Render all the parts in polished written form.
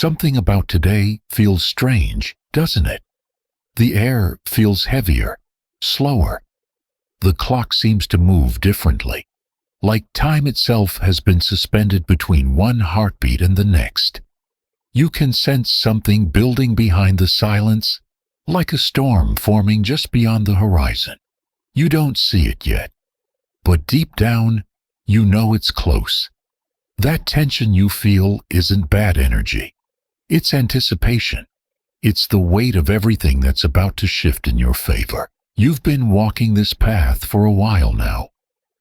Something about today feels strange, doesn't it? The air feels heavier, slower. The clock seems to move differently, like time itself has been suspended between one heartbeat and the next. You can sense something building behind the silence, like a storm forming just beyond the horizon. You don't see it yet, but deep down, you know it's close. That tension you feel isn't bad energy. It's anticipation. It's the weight of everything that's about to shift in your favor. You've been walking this path for a while now.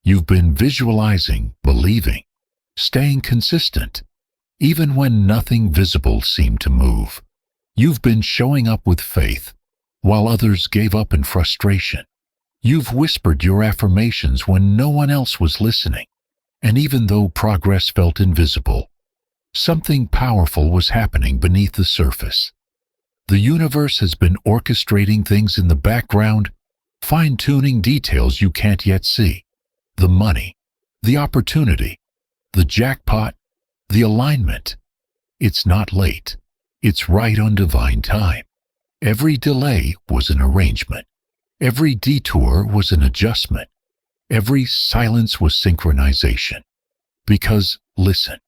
You've been visualizing, believing, staying consistent, even when nothing visible seemed to move. You've been showing up with faith, while others gave up in frustration. You've whispered your affirmations when no one else was listening, and even though progress felt invisible, something powerful was happening beneath the surface. The universe has been orchestrating things in the background, fine-tuning details you can't yet see. The money, the opportunity, the jackpot, the alignment. It's not late. It's right on divine time. Every delay was an arrangement. Every detour was an adjustment. Every silence was synchronization. Because, listen,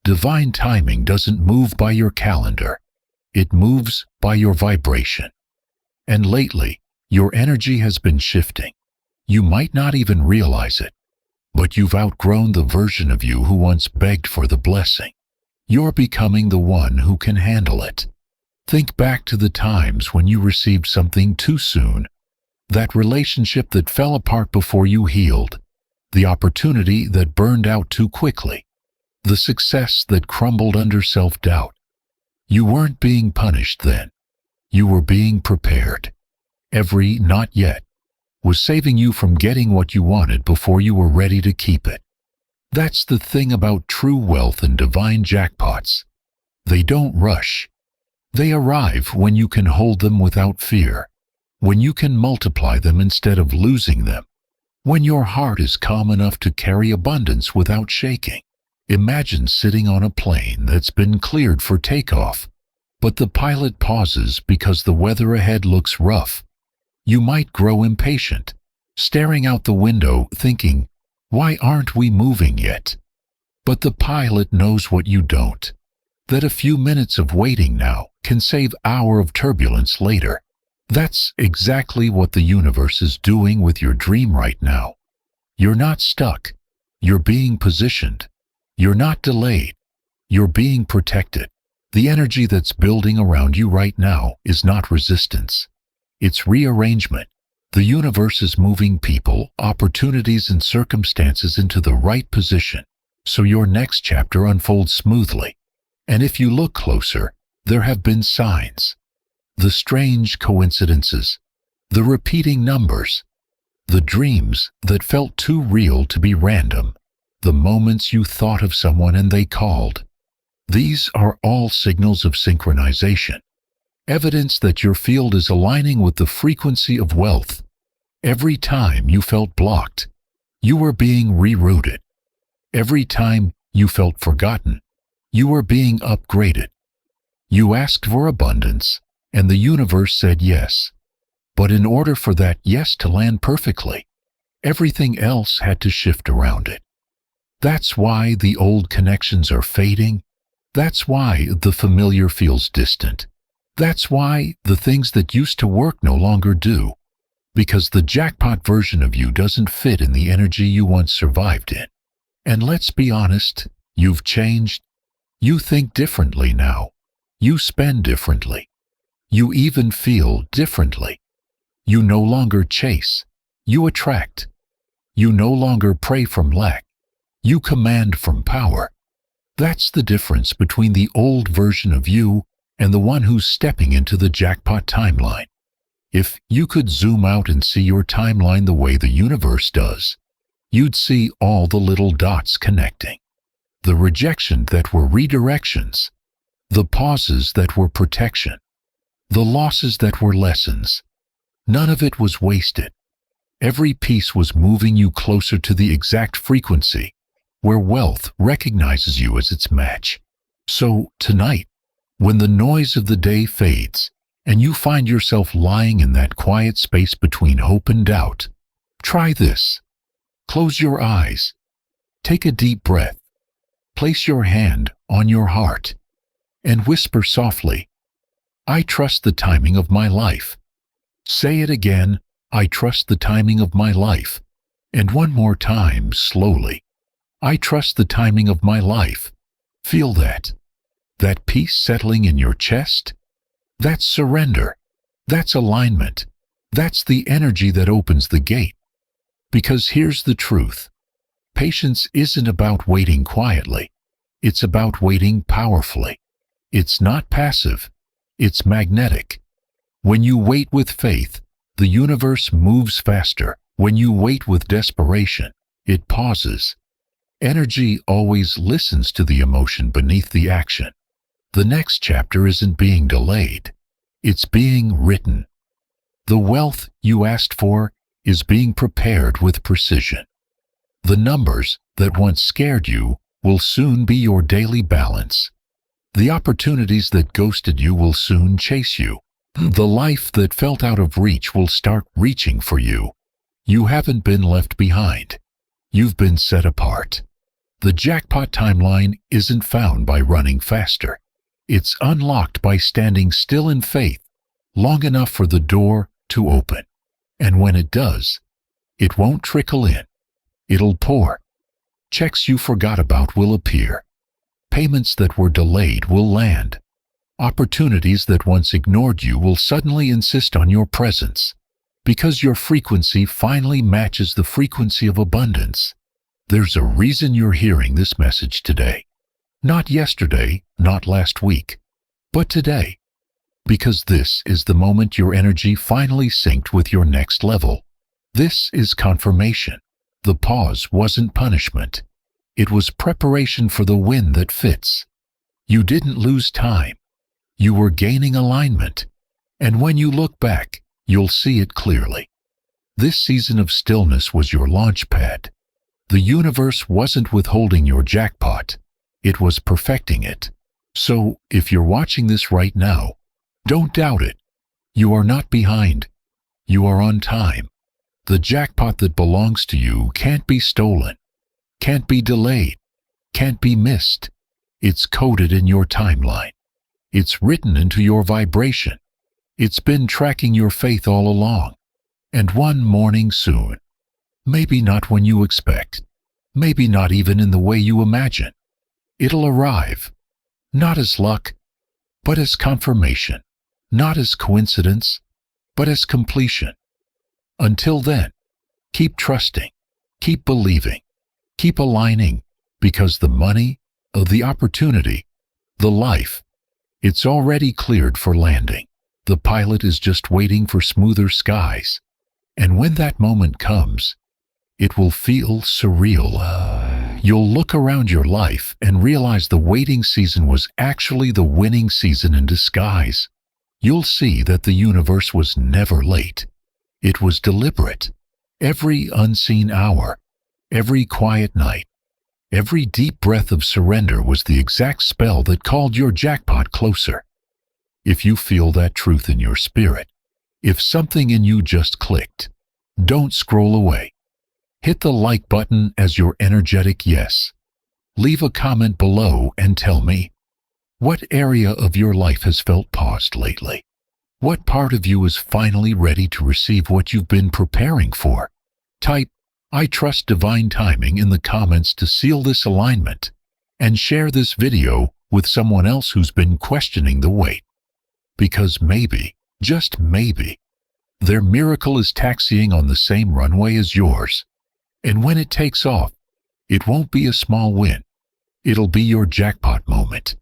divine timing doesn't move by your calendar. It moves by your vibration. And lately, your energy has been shifting. You might not even realize it, but you've outgrown the version of you who once begged for the blessing. You're becoming the one who can handle it. Think back to the times when you received something too soon, that relationship that fell apart before you healed, the opportunity that burned out too quickly, the success that crumbled under self-doubt. You weren't being punished then. You were being prepared. Every "not yet" was saving you from getting what you wanted before you were ready to keep it. That's the thing about true wealth and divine jackpots. They don't rush. They arrive when you can hold them without fear, when you can multiply them instead of losing them, when your heart is calm enough to carry abundance without shaking. Imagine sitting on a plane that's been cleared for takeoff, but the pilot pauses because the weather ahead looks rough. You might grow impatient, staring out the window thinking, "Why aren't we moving yet?" But the pilot knows what you don't, that a few minutes of waiting now can save hours of turbulence later. That's exactly what the universe is doing with your dream right now. You're not stuck. You're being positioned. You're not delayed. You're being protected. The energy that's building around you right now is not resistance. It's rearrangement. The universe is moving people, opportunities, and circumstances into the right position, so your next chapter unfolds smoothly. And if you look closer, there have been signs. The strange coincidences, the repeating numbers, the dreams that felt too real to be random, the moments you thought of someone and they called. These are all signals of synchronization, evidence that your field is aligning with the frequency of wealth. Every time you felt blocked, you were being rerouted. Every time you felt forgotten, you were being upgraded. You asked for abundance, and the universe said yes. But in order for that yes to land perfectly, everything else had to shift around it. That's why the old connections are fading. That's why the familiar feels distant. That's why the things that used to work no longer do. Because the jackpot version of you doesn't fit in the energy you once survived in. And let's be honest, you've changed. You think differently now. You spend differently. You even feel differently. You no longer chase. You attract. You no longer pray from lack. You command from power. That's the difference between the old version of you and the one who's stepping into the jackpot timeline. If you could zoom out and see your timeline the way the universe does, you'd see all the little dots connecting. The rejection that were redirections, the pauses that were protection, the losses that were lessons. None of it was wasted. Every piece was moving you closer to the exact frequency where wealth recognizes you as its match. So tonight, When the noise of the day fades, and you find yourself lying in that quiet space between hope and doubt, try this. Close your eyes. Take a deep breath. Place your hand on your heart and whisper softly, "I trust the timing of my life." Say it again, "I trust the timing of my life." And one more time, slowly, "I trust the timing of my life." Feel that. That peace settling in your chest. That's surrender. That's alignment. That's the energy that opens the gate. Because here's the truth. Patience isn't about waiting quietly. It's about waiting powerfully. It's not passive. It's magnetic. When you wait with faith, the universe moves faster. When you wait with desperation, it pauses. Energy always listens to the emotion beneath the action. The next chapter isn't being delayed. It's being written. The wealth you asked for is being prepared with precision. The numbers that once scared you will soon be your daily balance. The opportunities that ghosted you will soon chase you. The life that felt out of reach will start reaching for you. You haven't been left behind. You've been set apart. The jackpot timeline isn't found by running faster. It's unlocked by standing still in faith, long enough for the door to open. And when it does, it won't trickle in. It'll pour. Checks you forgot about will appear. Payments that were delayed will land. Opportunities that once ignored you will suddenly insist on your presence, because your frequency finally matches the frequency of abundance. There's a reason you're hearing this message today. Not yesterday, not last week, but today. Because this is the moment your energy finally synced with your next level. This is confirmation. The pause wasn't punishment. It was preparation for the win that fits. You didn't lose time. You were gaining alignment. And when you look back, you'll see it clearly. This season of stillness was your launch pad. The universe wasn't withholding your jackpot. It was perfecting it. So, if you're watching this right now, don't doubt it. You are not behind. You are on time. The jackpot that belongs to you can't be stolen, can't be delayed, can't be missed. It's coded in your timeline. It's written into your vibration. It's been tracking your faith all along. And one morning soon, maybe not when you expect, maybe not even in the way you imagine, it'll arrive, not as luck, but as confirmation, not as coincidence, but as completion. Until then, keep trusting, keep believing, keep aligning, because the money, the opportunity, the life, it's already cleared for landing. The pilot is just waiting for smoother skies. And when that moment comes, it will feel surreal. You'll look around your life and realize the waiting season was actually the winning season in disguise. You'll see that the universe was never late. It was deliberate. Every unseen hour, every quiet night, every deep breath of surrender was the exact spell that called your jackpot closer. If you feel that truth in your spirit, if something in you just clicked, don't scroll away. Hit the like button as your energetic yes. Leave a comment below and tell me, what area of your life has felt paused lately? What part of you is finally ready to receive what you've been preparing for? Type, "I trust divine timing" in the comments to seal this alignment, and share this video with someone else who's been questioning the wait. Because maybe, just maybe, their miracle is taxiing on the same runway as yours. And when it takes off, it won't be a small win. It'll be your jackpot moment.